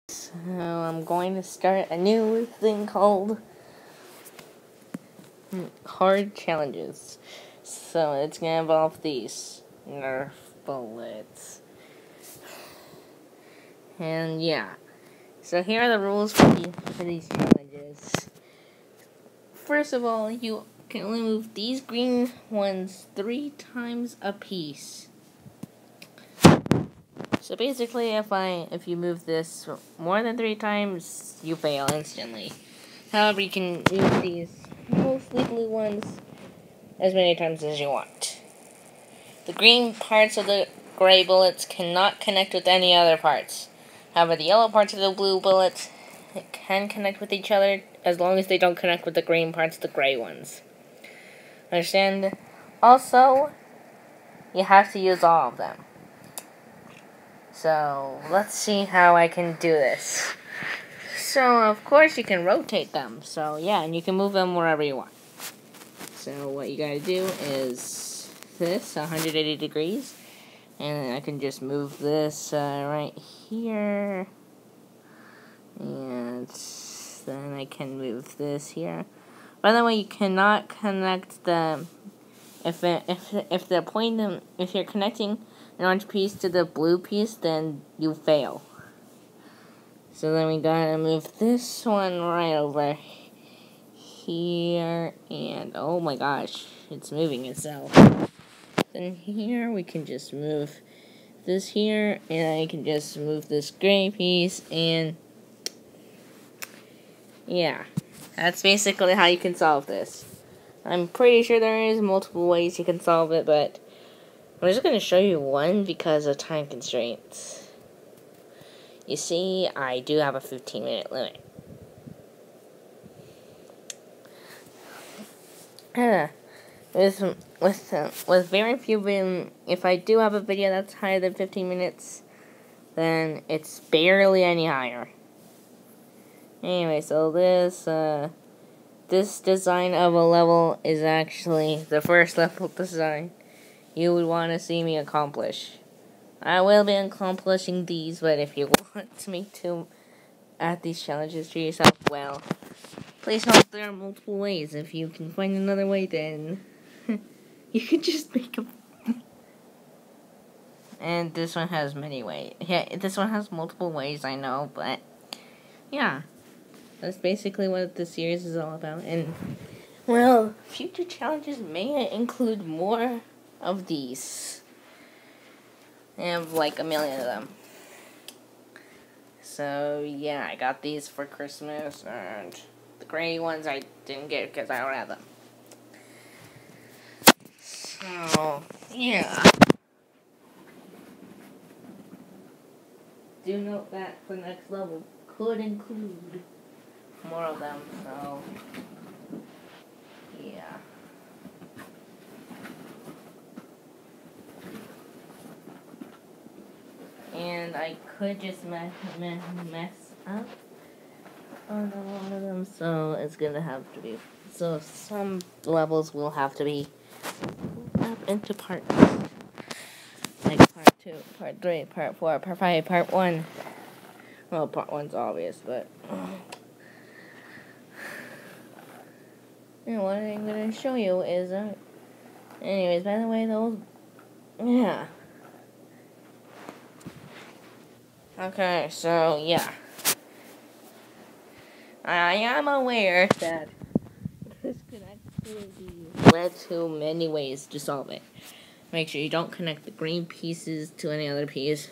So I'm going to start a new thing called hard challenges. So it's going to involve these Nerf Bullets. And yeah. So here are the rules for these challenges. First of all, you can only move these green ones 3 times a piece. So basically, if you move this more than 3 times, you fail instantly. However, you can move these mostly blue ones as many times as you want. The green parts of the gray bullets cannot connect with any other parts. However, the yellow parts of the blue bullets can connect with each other as long as they don't connect with the green parts of the gray ones. Understand? Also, you have to use all of them. So, let's see how I can do this. So, of course, you can rotate them. So, yeah, and you can move them wherever you want. So, what you gotta do is this, 180 degrees. And I can just move this right here. And then I can move this here. By the way, you cannot connect them if you're connecting an orange piece to the blue piece, then you fail. So then we gotta move this one right over here, and oh my gosh, it's moving itself. Then here we can just move this here, and I can just move this gray piece, and yeah, that's basically how you can solve this. I'm pretty sure there is multiple ways you can solve it, but I'm just going to show you one because of time constraints. You see, I do have a 15-minute limit. With very few, if I do have a video that's higher than 15 minutes, then it's barely any higher. Anyway, so this design of a level is actually the first level design you would want to see me accomplish. I will be accomplishing these, but if you want me to add these challenges to yourself, well, please note there are multiple ways. If you can find another way, then you can just make a... And this one has many ways. Yeah, this one has multiple ways, I know, but yeah. That's basically what the series is all about. And, well, future challenges may include more of these. I have like a million of them. So, yeah, I got these for Christmas, and the gray ones I didn't get because I don't have them. So, yeah. Do note that the next level could include more of them, so yeah. And I could just mess up on a lot of them, so it's gonna have to be. So some levels will have to be up into parts, like part 2, part 3, part 4, part 5, part 1. Well, part 1's obvious, but you know, what I'm gonna show you is anyways, by the way, those, yeah. Okay, so, yeah. I am aware that this could actually be led to many ways to solve it. Make sure you don't connect the green pieces to any other piece.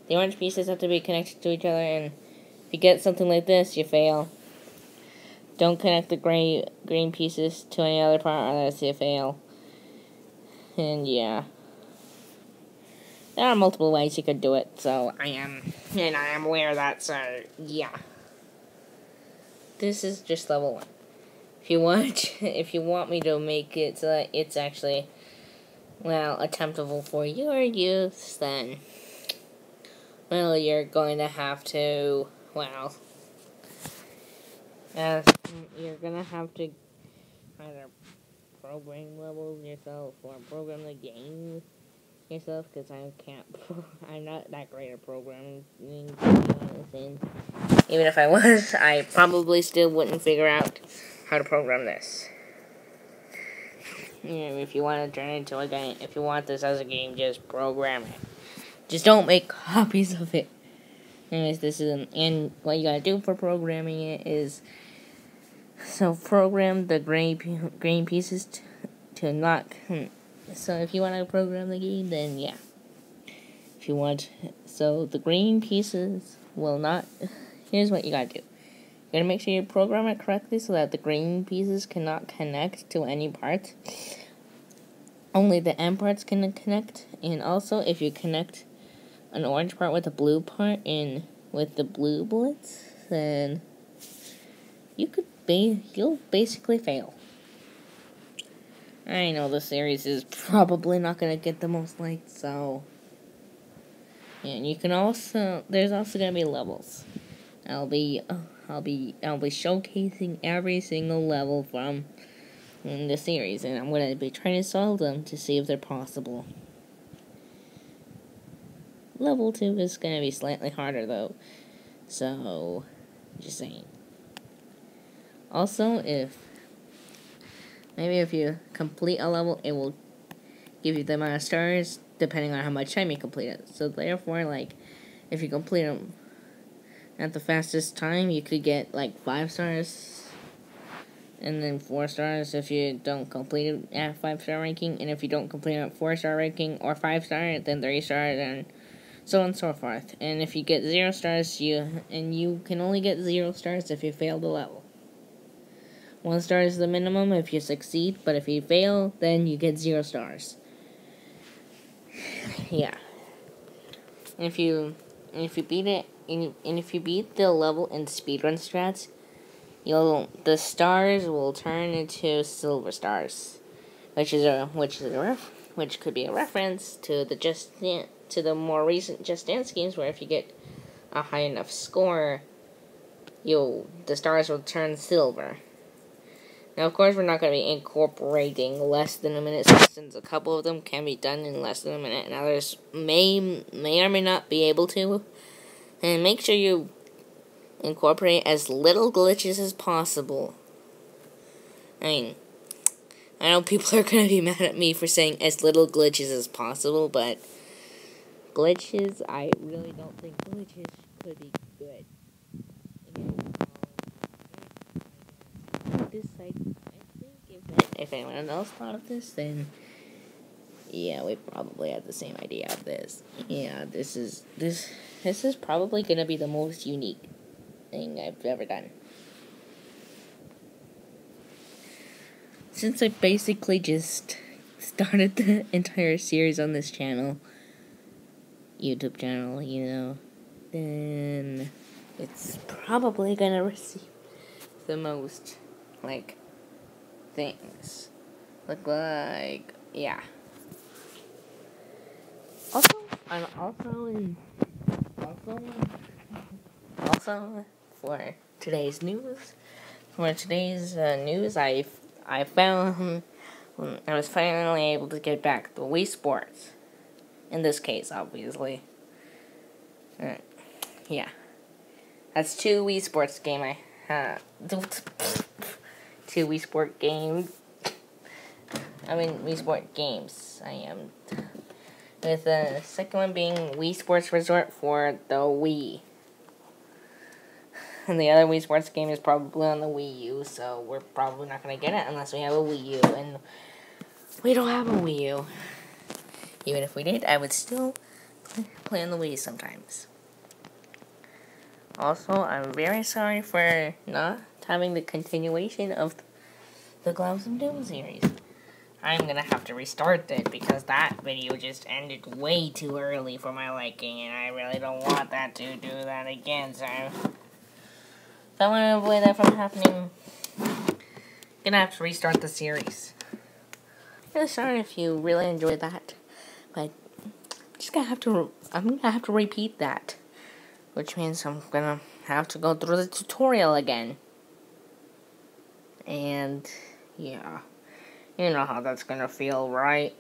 The orange pieces have to be connected to each other, and if you get something like this, you fail. Don't connect the green pieces to any other part, or else you fail. And yeah. There are multiple ways you could do it, so I am aware of that, so yeah. This is just level 1. If you want me to make it so that it's actually, well, attemptable for your use, then, well, you're going to have to, well, you're gonna have to either program levels yourself or program the game yourself, because I can't. I'm not that great at programming. And even if I was, I probably still wouldn't figure out how to program this. If you want to turn it into a game, if you want this as a game, just program it. Just don't make copies of it. Anyways, and what you gotta do for programming it is, so program the green pieces to not. So if you want to program the game, then yeah. If you want, so the green pieces will not. Here's what you gotta do. You gotta make sure you program it correctly so that the green pieces cannot connect to any parts. Only the end parts can connect, and also if you connect an orange part with a blue part in with the blue bullets, then you'll basically fail. I know the series is probably not gonna get the most likes, so and you can also there's also gonna be levels. I'll be showcasing every single level from the series, and I'm gonna be trying to solve them to see if they're possible. Level 2 is gonna be slightly harder though, so just saying. Also, if you complete a level, it will give you the amount of stars depending on how much time you complete it. So therefore, like, if you complete them at the fastest time, you could get like 5 stars, and then 4 stars if you don't complete it at 5-star ranking, and if you don't complete it at 4-star ranking or 5-star, then 3 stars, and so on and so forth. And if you get 0 stars, you can only get 0 stars if you fail the level. 1 star is the minimum if you succeed, but if you fail, then you get 0 stars. Yeah. And if you beat it, and if you beat the level in speedrun strats, the stars will turn into silver stars, which could be a reference to the more recent Just Dance games, where if you get a high enough score, the stars will turn silver. Now, of course, we're not going to be incorporating less than a minute, since a couple of them can be done in less than a minute, and others may or may not be able to. And make sure you incorporate as little glitches as possible. I mean, I know people are going to be mad at me for saying as little glitches as possible, but glitches, I really don't think glitches could be good. This site, I think if anyone else thought of this, then yeah, we probably had the same idea of this. Yeah, this is probably gonna be the most unique thing I've ever done. Since I basically just started the entire series on this YouTube channel, then it's probably gonna receive the most, things. Yeah. Also for today's news, I found I was finally able to get back the Wii Sports. In this case, obviously. Yeah. That's 2 Wii Sports game 2 Wii Sport games. Wii Sport games. I am. With the second one being Wii Sports Resort for the Wii. And the other Wii Sports game is probably on the Wii U, so we're probably not going to get it unless we have a Wii U. And we don't have a Wii U. Even if we did, I would still play on the Wii sometimes. Also, I'm very sorry for not having the continuation of the Gloves of Doom series. I'm gonna have to restart it because that video just ended way too early for my liking, and I really don't want that to do that again, so if I want to avoid that from happening, I'm gonna have to restart the series. I'm really sorry if you really enjoyed that, but I'm gonna have to repeat that, which means I'm gonna have to go through the tutorial again. And yeah, you know how that's gonna feel, right?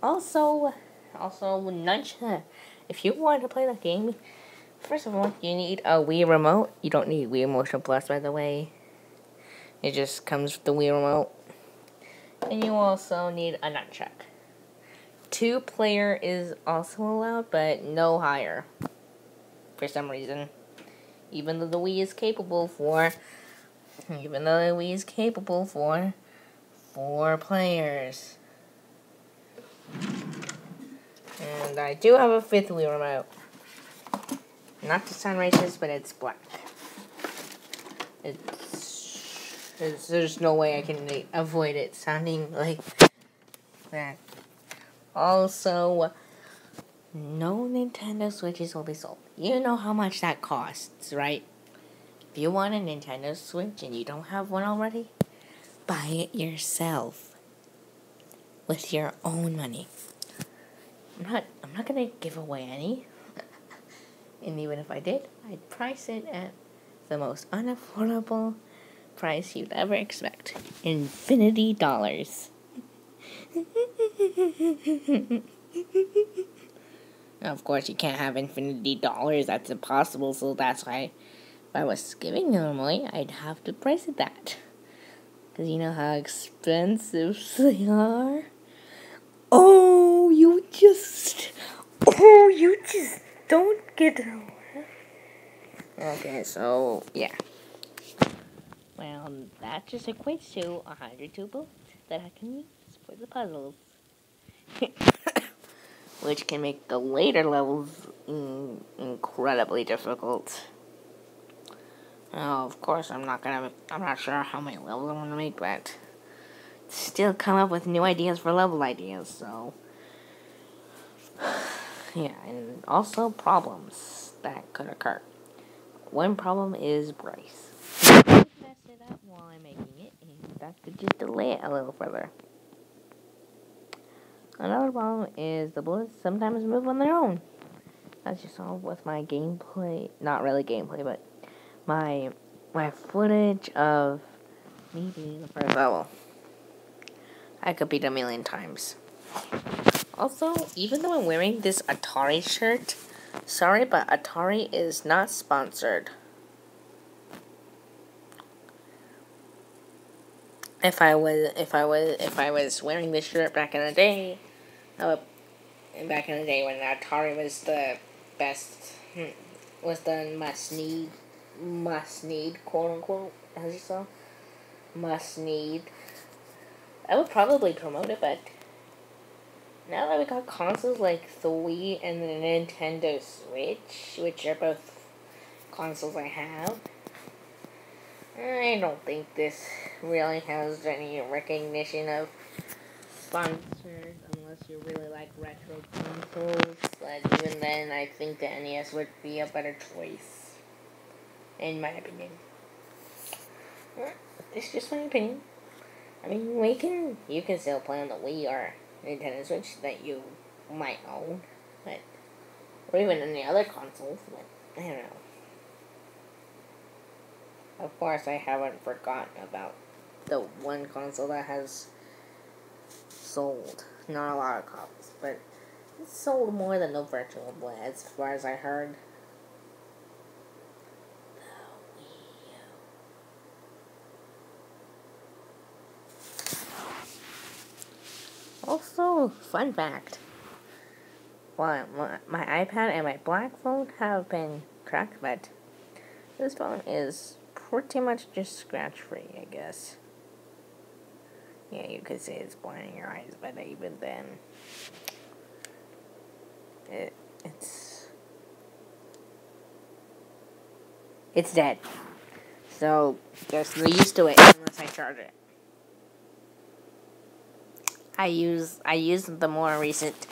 Also, if you want to play that game, first of all, you need a Wii remote. You don't need Wii Motion Plus, by the way. It just comes with the Wii remote. And you also need a nunchuck. 2-player is also allowed, but no higher. For some reason. Even though the Wii is capable for 4 players. And I do have a 5th Wii remote. Not to sound racist, but it's black. There's no way I can avoid it sounding like that. Also, no Nintendo Switches will be sold. You know how much that costs, right? If you want a Nintendo Switch and you don't have one already, buy it yourself with your own money. I'm not gonna give away any. And even if I did, I'd price it at the most unaffordable price you'd ever expect. Infinity dollars. Now, of course, you can't have infinity dollars. That's impossible. So that's why, if I was giving them away, I'd have to price it that. Because you know how expensive they are. Oh, you just don't get it. Okay, so, yeah. Well, that just equates to 102 bullets that I can use for the puzzles. Which can make the later levels incredibly difficult. Now, of course, I'm not sure how many levels I'm gonna make, but still come up with new ideas for level ideas, so. Yeah, and also problems that could occur. One problem is Bryce. He messed it up while I'm making it, and that could just delay it a little further. Another problem is the bullets sometimes move on their own. As you saw with my gameplay, not really gameplay, but my footage of me beating the first level. I could beat 1,000,000 times. Also, even though I'm wearing this Atari shirt, sorry, but Atari is not sponsored. If I was wearing this shirt back in the day, when Atari was the best, was the must need, quote unquote, as you saw, must need, I would probably promote it, but now that we got consoles like the Wii and the Nintendo Switch, which are both consoles I have, I don't think this really has any recognition of sponsors unless you really like retro consoles. But even then, I think the NES would be a better choice, in my opinion. It's just my opinion. I mean, you can still play on the Wii or Nintendo Switch that you might own, or even any other consoles, but I don't know. Of course, I haven't forgotten about the one console that has sold, not a lot of copies, but it's sold more than the Virtual Boy, as far as I heard. The Wii U. Also, fun fact. Well, my iPad and my black phone have been cracked, but this phone is pretty much just scratch-free, I guess. Yeah, you could say it's blinding your eyes, but even then, it's dead. So, just get used to it unless I charge it. I use the more recent,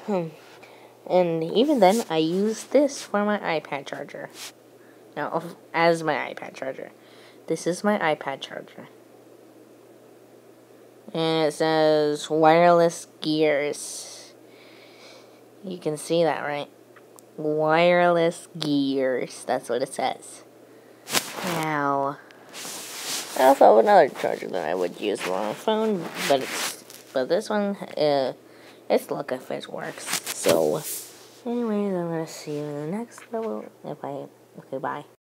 and even then, I use this for my iPad charger. No, as my iPad charger. This is my iPad charger. And it says wireless gears. You can see that, right? Wireless gears. That's what it says. Now, I also have another charger that I would use for my phone, but this one Let's look if it works. So, anyways, I'm gonna see you in the next level. Okay, bye.